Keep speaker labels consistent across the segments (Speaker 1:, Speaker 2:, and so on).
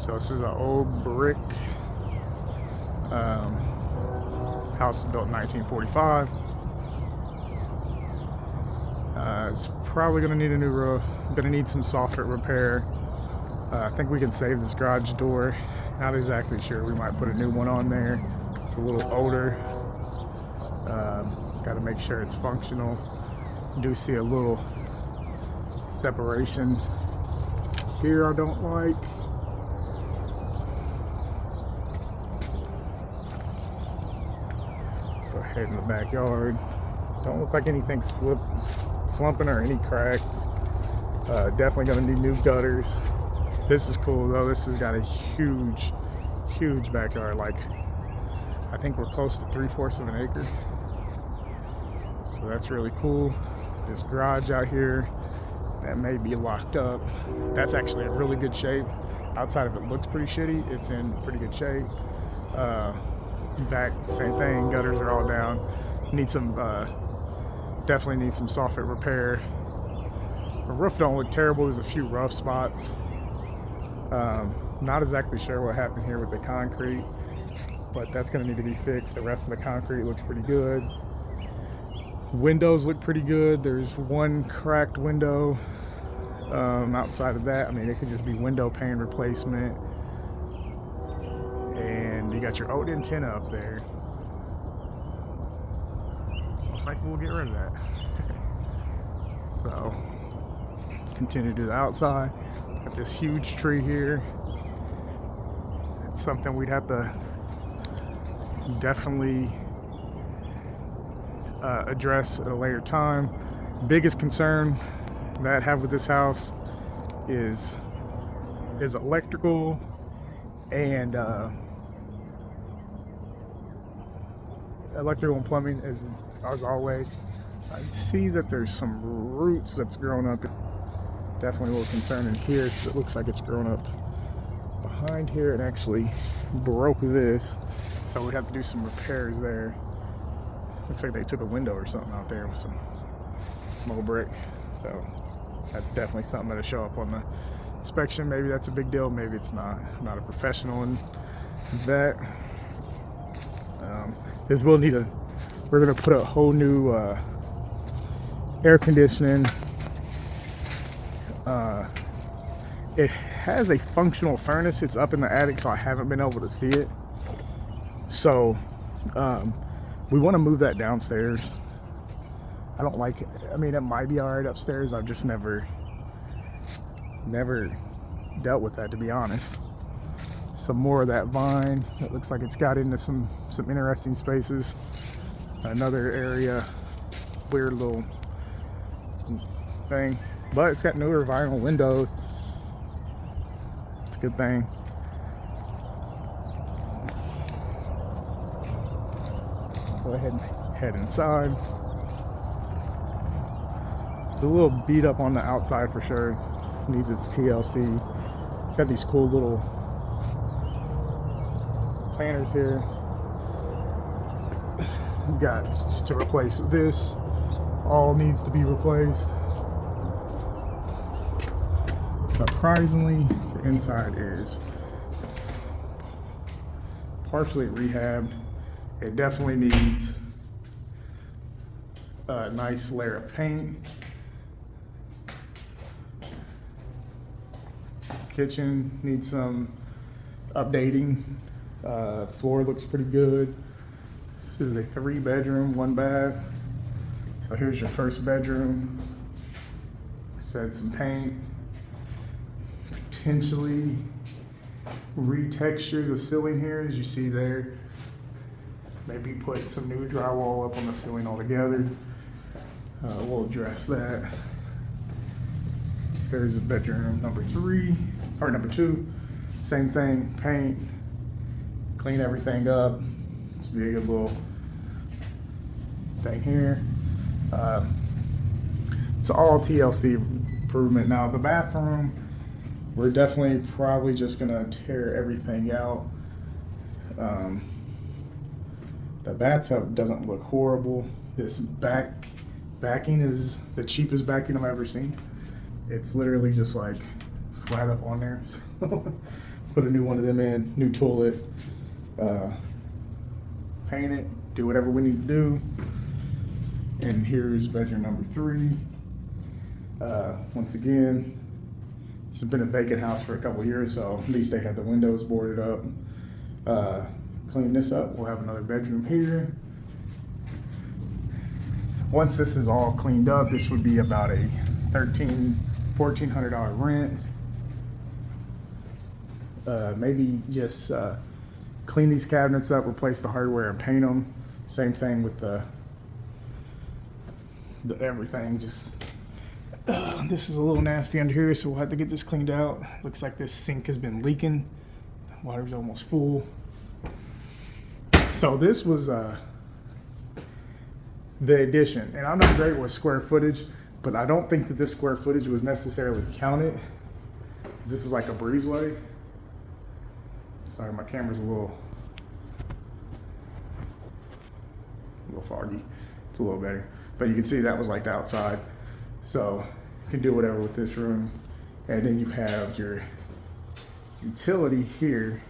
Speaker 1: So this is an old brick house built in 1945. It's probably gonna need a new roof. Gonna need some soffit repair. I think we can save this garage door. Not exactly sure. We might put a new one on there. It's a little older. Got to make sure it's functional. Do see a little separation here I don't like. Go ahead in the backyard. Don't look like anything's slumping or any cracks. Definitely gonna need new gutters. This is cool though. This has got a huge backyard. Like, I think we're close to 3/4 of an acre. So that's really cool. This garage out here that may be locked up, that's actually in really good shape. Outside of it looks pretty shitty, it's in pretty good shape. Back, same thing, gutters are all down. Need some, definitely need some soffit repair. The roof don't look terrible, there's a few rough spots. Not exactly sure what happened here with the concrete, but that's gonna need to be fixed. The rest of the concrete looks pretty good. Windows look pretty good. There's one cracked window. Outside of that, I mean, it could just be window pane replacement. And you got your oat antenna up there. Looks like we'll get rid of that. So, continue to the outside. Got this huge tree here. It's something we'd have to definitely address at a later time. Biggest concern that I have with this house is electrical and electrical and plumbing as always. I see that there's some roots that's grown up. Definitely a little concerning here because it looks like it's grown up behind here and actually broke this. So we'd have to do some repairs there. Looks like they took a window or something out there with some old brick. So that's definitely something that'll show up on the inspection. Maybe that's a big deal, maybe it's not. I'm not a professional in that. This will need we're gonna put a whole new air conditioning. It has a functional furnace. It's up in the attic, so I haven't been able to see it. So we want to move that downstairs. I don't like it. I mean, it might be all right upstairs. I've just never dealt with that, to be honest. Some more of that vine. It looks like it's got into some interesting spaces. Another area, weird little thing, but it's got newer vinyl windows. It's a good thing. Go ahead and head inside. It's a little beat up on the outside for sure. Needs its TLC. It's got these cool little planters here. Got to replace this. All needs to be replaced. Surprisingly, the inside is partially rehabbed. It definitely needs a nice layer of paint. Kitchen needs some updating. Floor looks pretty good. This is a 3-bedroom, 1 bath. So here's your first bedroom. Set some paint. Potentially retexture the ceiling here, as you see there. Maybe put some new drywall up on the ceiling altogether. We'll address that. There's bedroom number 3, or number 2. Same thing, paint, clean everything up. It's be a good little thing here. It's all TLC improvement. Now the bathroom, we're definitely probably just gonna tear everything out. The bathtub doesn't look horrible. This backing is the cheapest backing I've ever seen. It's literally just like flat up on there. So put a new one of them in, new toilet, paint it, do whatever we need to do. And here's bedroom number 3. Once again, it's been a vacant house for a couple of years, so at least they had the windows boarded up. Clean this up, we'll have another bedroom here. Once this is all cleaned up, this would be about a $1,400 rent. Maybe just clean these cabinets up, replace the hardware, and paint them. Same thing with the everything. Just this is a little nasty under here, so we'll have to get this cleaned out. Looks like this sink has been leaking. Water's almost full. So this was the addition, and I'm not great with square footage, but I don't think that this square footage was necessarily counted. This is like a breezeway. Sorry, my camera's a little foggy. It's a little better, but you can see that was like the outside. So you can do whatever with this room, and then you have your utility here.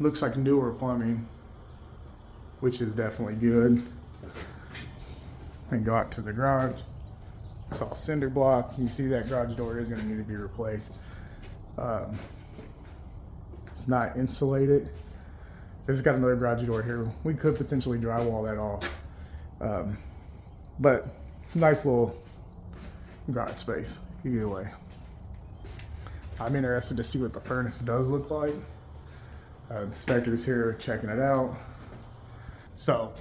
Speaker 1: Looks like newer plumbing, which is definitely good. And go out to the garage. It's all cinder block. You see that garage door is going to need to be replaced. It's not insulated. This has got another garage door here. We could potentially drywall that off. But nice little garage space either way. I'm interested to see what the furnace does look like. Inspectors here checking it out. So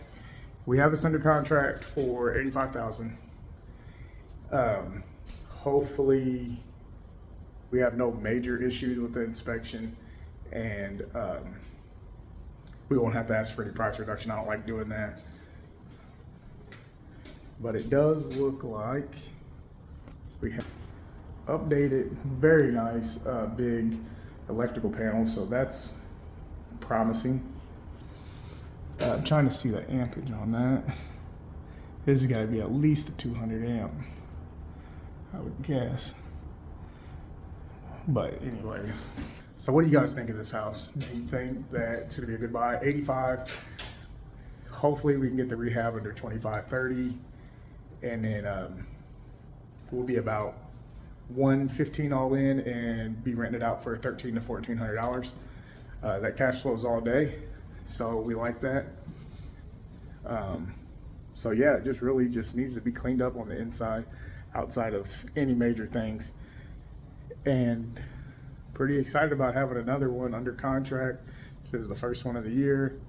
Speaker 1: we have this under contract for $85,000. Hopefully we have no major issues with the inspection, and we won't have to ask for any price reduction. I don't like doing that. But it does look like we have updated, very nice big electrical panel, so that's promising. I'm trying to see the ampage on that. This has got to be at least a 200 amp, I would guess. But anyway, so what do you guys think of this house? Do you think that it's going to be a good buy? 85. Hopefully we can get the rehab under 25, 30, and then we'll be about $115 all in and be rented out for $1,300 to $1,400. That cash flows all day, so we like that. So yeah, it just really just needs to be cleaned up on the inside, outside of any major things. And pretty excited about having another one under contract. This is the first one of the year.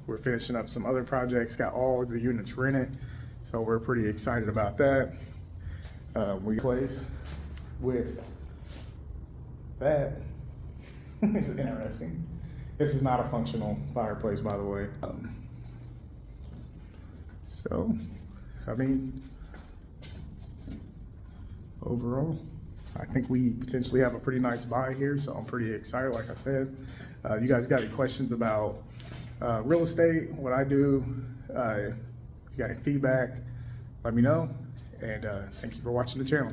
Speaker 1: We're finishing up some other projects, got all the units rented, so we're pretty excited about that. We place with that. This is interesting. This is not a functional fireplace, by the way. So, I mean, overall, I think we potentially have a pretty nice buy here, so I'm pretty excited, like I said. You guys got any questions about real estate, what I do? If you got any feedback, let me know. And thank you for watching the channel.